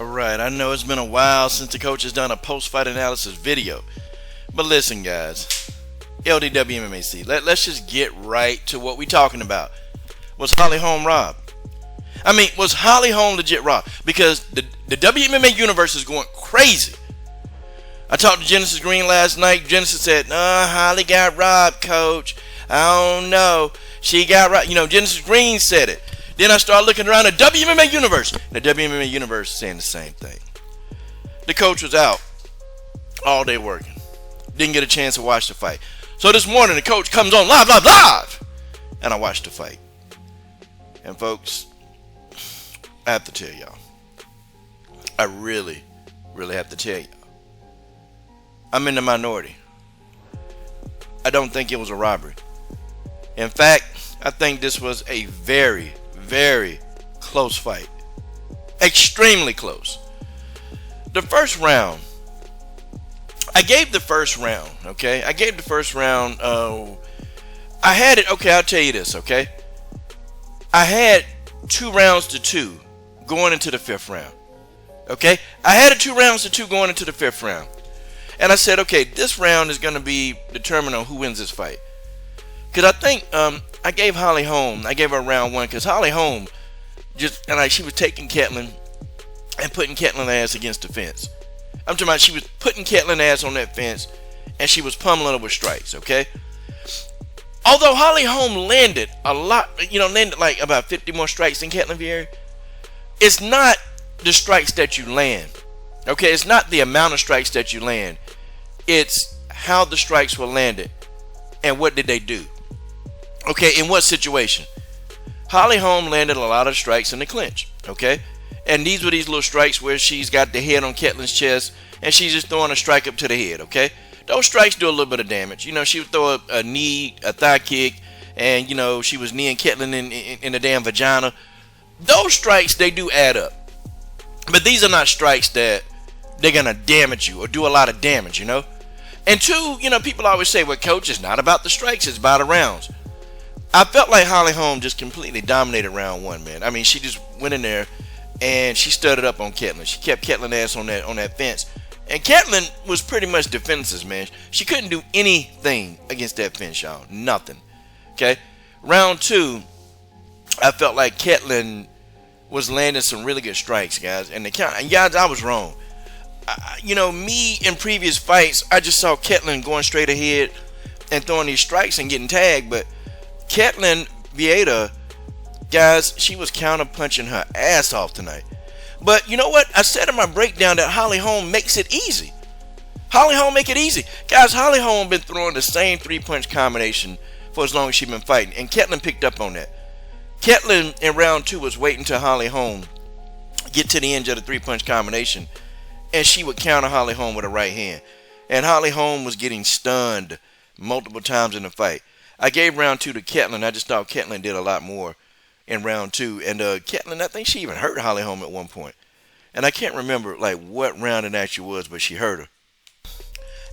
Alright, I know it's been a while since the coach has done a post-fight analysis video. But listen, guys. LDW MMAC, let's just get right to what we're talking about. Was Holly Holm robbed? Was Holly Holm legit robbed? Because the WMMA universe is going crazy. I talked to Genesis Green last night. Genesis said, Holly got robbed, coach. I don't know. She got robbed. Genesis Green said it. Then I started looking around the WMMA universe. The WMMA universe is saying the same thing. The coach was out all day working. Didn't get a chance to watch the fight. So this morning the coach comes on live. And I watched the fight. And folks, I have to tell y'all. I really have to tell y'all. I'm in the minority. I don't think it was a robbery. In fact, I think this was a very close fight. Extremely close. The first round, I gave the first round, okay? I gave the first round, I had it, okay, I'll tell you this, okay? I had 2 rounds to 2 going into the 5th round, okay? I had it 2 rounds to 2 going into the 5th round. And I said, okay, this round is going to be determined on who wins this fight. Because I think I gave Holly Holm, I gave her round 1 because Holly Holm she was taking Ketlin and putting Ketlin ass against the fence. I'm talking about she was putting Ketlin ass on that fence and she was pummeling her with strikes, okay? Although Holly Holm landed a lot, landed like about 50 more strikes than Ketlin Vieira, it's not the strikes that you land, okay? It's not the amount of strikes that you land. It's how the strikes were landed and what did they do. Okay, in what situation? Holly Holm landed a lot of strikes in the clinch, okay? And these were these little strikes where she's got the head on Ketlin's chest and she's just throwing a strike up to the head, okay? Those strikes do a little bit of damage. She would throw a knee, a thigh kick, and, she was kneeing Ketlin in the damn vagina. Those strikes, they do add up. But these are not strikes that they're going to damage you or do a lot of damage, And 2, people always say, well, coach, it's not about the strikes, it's about the rounds. I felt like Holly Holm just completely dominated round 1, man. She just went in there and she stood it up on Ketlin. She kept Ketlin ass on that fence. And Ketlin was pretty much defenseless, man. She couldn't do anything against that fence, y'all. Nothing. Okay? Round 2, I felt like Ketlin was landing some really good strikes, guys. And guys, I was wrong. Me in previous fights, I just saw Ketlin going straight ahead and throwing these strikes and getting tagged, but Ketlin Vieira, guys, she was counter punching her ass off tonight. But you know what? I said in my breakdown that Holly Holm makes it easy. Holly Holm make it easy. Guys, Holly Holm been throwing the same 3-punch combination for as long as she's been fighting. And Ketlin picked up on that. Ketlin in round 2 was waiting till Holly Holm get to the end of the 3-punch combination. And she would counter Holly Holm with her right hand. And Holly Holm was getting stunned multiple times in the fight. I gave round 2 to Ketlin. I just thought Ketlin did a lot more in round 2. And Ketlin, I think she even hurt Holly Holm at one point. And I can't remember like what round it actually was, but she hurt her.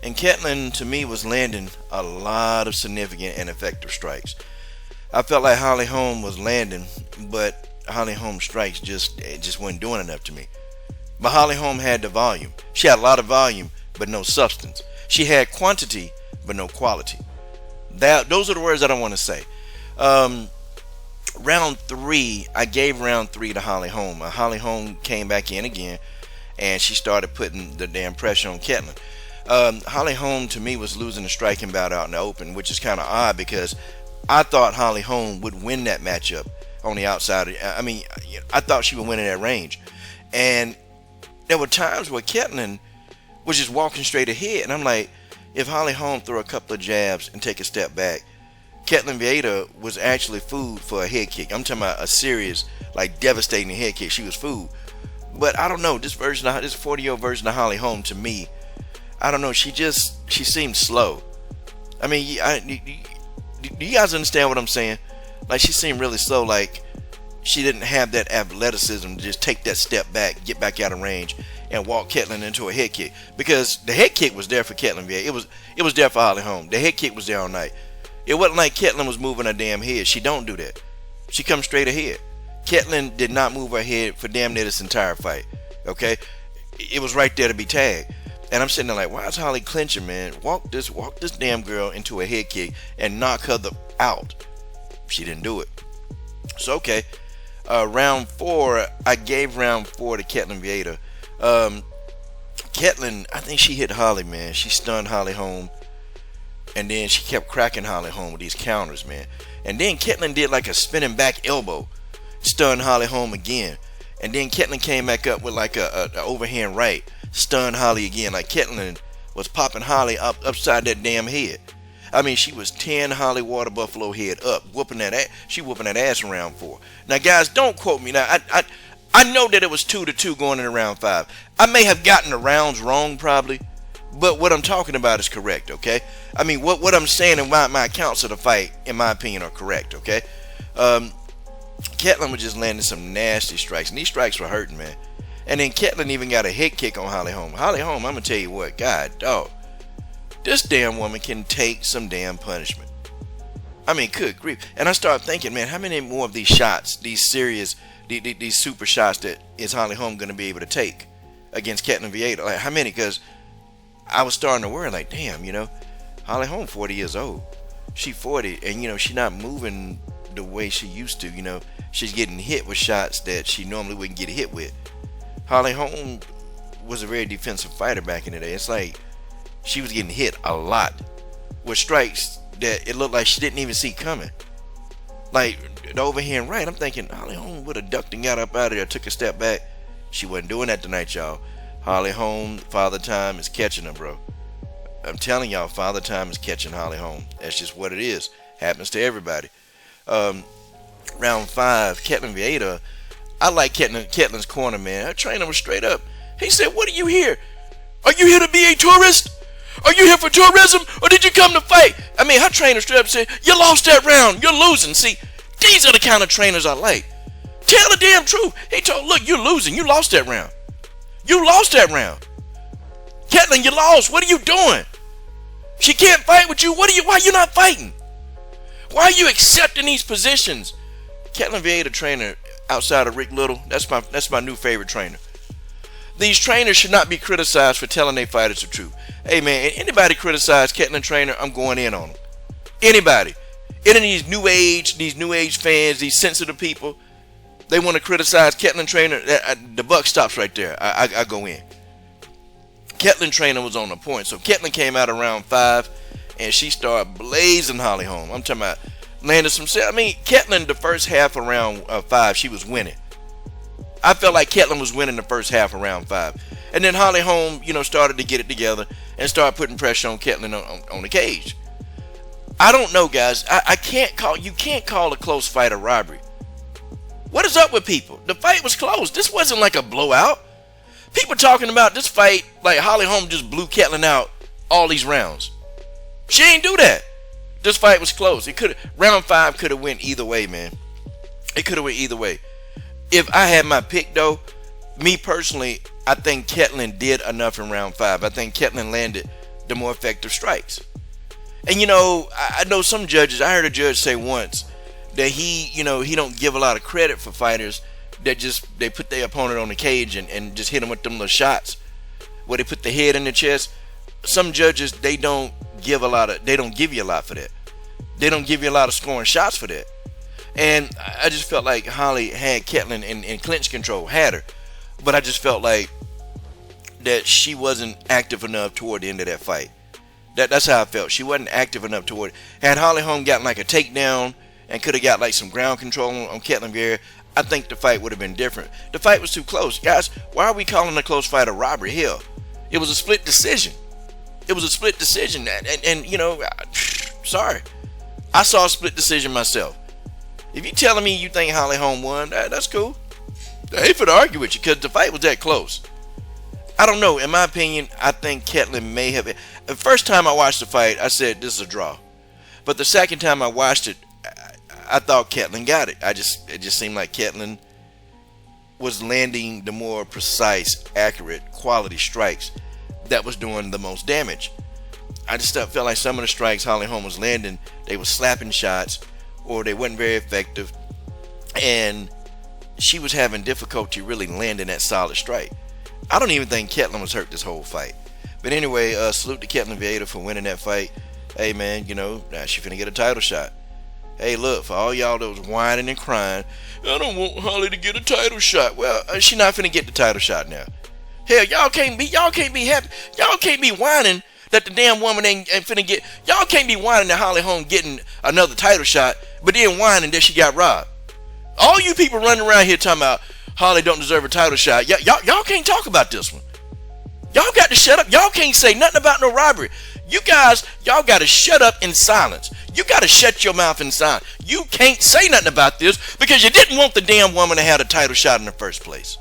And Ketlin, to me, was landing a lot of significant and effective strikes. I felt like Holly Holm was landing, but Holly Holm's strikes just wasn't doing enough to me. But Holly Holm had the volume. She had a lot of volume, but no substance. She had quantity, but no quality. Those are the words that I want to say. Round 3, I gave round 3 to Holly Holm. Holly Holm came back in again, and she started putting the damn pressure on Ketlin. Holly Holm, to me, was losing the striking bout out in the open, which is kind of odd because I thought Holly Holm would win that matchup on the outside. I thought she would win in that range. And there were times where Ketlin was just walking straight ahead, and I'm like, if Holly Holm threw a couple of jabs and take a step back, Ketlin Vieira was actually food for a head kick. I'm talking about a serious, like devastating head kick. She was food. But I don't know, this 40-year-old version of Holly Holm, to me, I don't know, she seemed slow. Do you guys understand what I'm saying? Like, she seemed really slow, like she didn't have that athleticism to just take that step back, get back out of range, and walk Ketlin into a head kick. Because the head kick was there for Ketlin Vieira. It was there for Holly Holm. The head kick was there all night. It wasn't like Ketlin was moving her damn head. She don't do that. She comes straight ahead. Ketlin did not move her head for damn near this entire fight. Okay, it was right there to be tagged. And I'm sitting there like, why is Holly clinching, man? Walk this damn girl into a head kick and knock her out. She didn't do it. So okay, round 4, I gave round 4 to Ketlin Vieira. Ketlin, I think she hit Holly, man. She stunned Holly Holm, and then she kept cracking Holly Holm with these counters, man. And then Ketlin did like a spinning back elbow, stunned Holly Holm again. And then Ketlin came back up with like a overhand right, stunned Holly again. Like Ketlin was popping Holly upside that damn head. I mean, she was 10 Holly Water Buffalo head up, whooping that ass. She whooping that ass in round 4. Now, guys, don't quote me. Now, I know that it was 2-2 going into round 5. I may have gotten the rounds wrong, probably, but what I'm talking about is correct. Okay, I mean, what I'm saying in my accounts of the fight, in my opinion, are correct. Okay. Ketlin was just landing some nasty strikes, and these strikes were hurting, man. And then Ketlin even got a head kick on Holly Holm. Holly Holm, I'm gonna tell you what, God, dog, this damn woman can take some damn punishment. I mean, good grief. And I started thinking, man, how many more of these shots, these serious, these super shots that is Holly Holm gonna be able to take against Ketlin Vieira? Like, how many? Because I was starting to worry, like, damn, Holly Holm 40 years old. She 40, and she not moving the way she used to. She's getting hit with shots that she normally wouldn't get hit with. Holly Holm was a very defensive fighter back in the day. It's like she was getting hit a lot with strikes that it looked like she didn't even see coming. Like the overhand right, I'm thinking Holly Holm would have ducked and got up out of there, took a step back. She wasn't doing that tonight, y'all. Holly Holm, Father Time is catching her, bro. I'm telling y'all, Father Time is catching Holly Holm. That's just what it is. Happens to everybody. Round 5, Ketlin Vieira. I like Ketlin's corner, man. Her trainer was straight up. He said, "What are you here? Are you here to be a tourist? Are you here for tourism, or did you come to fight?" I mean, her trainer straight up said, "You lost that round. You're losing." See, these are the kind of trainers I like. Tell the damn truth. He told, "Look, you're losing. You lost that round. You lost that round. Ketlin, you lost. What are you doing? She can't fight with you. Why are you not fighting? Why are you accepting these positions?" Ketlin Vieira, trainer outside of Rick Little, that's my new favorite trainer. These trainers should not be criticized for telling their fighters the truth. Hey man, anybody criticize Ketlin trainer, I'm going in on them. Anybody. Any of these new age fans, these sensitive people, they want to criticize Ketlin trainer, the buck stops right there. I go in. Ketlin trainer was on the point. So Ketlin came out around 5 and she started blazing Holly Holm. I'm talking about landed some. I mean, Ketlin, the first half of round 5, she was winning. I felt like Ketlin was winning the first half of round 5. And then Holly Holm, started to get it together and started putting pressure on Ketlin on the cage. I don't know, guys. You can't call a close fight a robbery. What is up with people? The fight was close. This wasn't like a blowout. People talking about this fight like Holly Holm just blew Ketlin out all these rounds. She ain't do that. This fight was close. Round 5 could have went either way, man. It could have went either way. If I had my pick, though, me personally, I think Ketlin did enough in round 5. I think Ketlin landed the more effective strikes. And I know some judges. I heard a judge say once that he don't give a lot of credit for fighters that they put their opponent on the cage and just hit them with them little shots where they put the head in the chest. Some judges, they don't give you a lot for that. They don't give you a lot of scoring shots for that. And I just felt like Holly had Ketlin in clinch control, had her. But I just felt like that she wasn't active enough toward the end of that fight. That's how I felt. She wasn't active enough toward. Had Holly Holm gotten like a takedown and could have got like some ground control on Ketlin Vieira, I think the fight would have been different. The fight was too close. Guys, why are we calling a close fight a robbery? Hell, it was a split decision. It was a split decision. And sorry. I saw a split decision myself. If you're telling me you think Holly Holm won, that's cool. I ain't finna argue with you because the fight was that close. I don't know. In my opinion, I think Ketlin may have. The first time I watched the fight, I said this is a draw. But the second time I watched it, I thought Ketlin got it. It just seemed like Ketlin was landing the more precise, accurate, quality strikes that was doing the most damage. I just felt like some of the strikes Holly Holm was landing, they were slapping shots or they weren't very effective, and she was having difficulty really landing that solid strike. I don't even think Ketlin was hurt this whole fight. But anyway, salute to Ketlin Vieira for winning that fight. Hey man, you know, now she finna get a title shot. Hey look, for all y'all that was whining and crying, I don't want Holly to get a title shot. Well, she not finna get the title shot now. Hell, y'all can't be happy. Y'all can't be whining that the damn woman ain't finna get. Y'all can't be whining that Holly Holm getting another title shot, but then whining that she got robbed. All you people running around here talking about Holly don't deserve a title shot. Y'all can't talk about this one. Y'all got to shut up. Y'all can't say nothing about no robbery. You guys, y'all got to shut up in silence. You got to shut your mouth in silence. You can't say nothing about this because you didn't want the damn woman to have a title shot in the first place.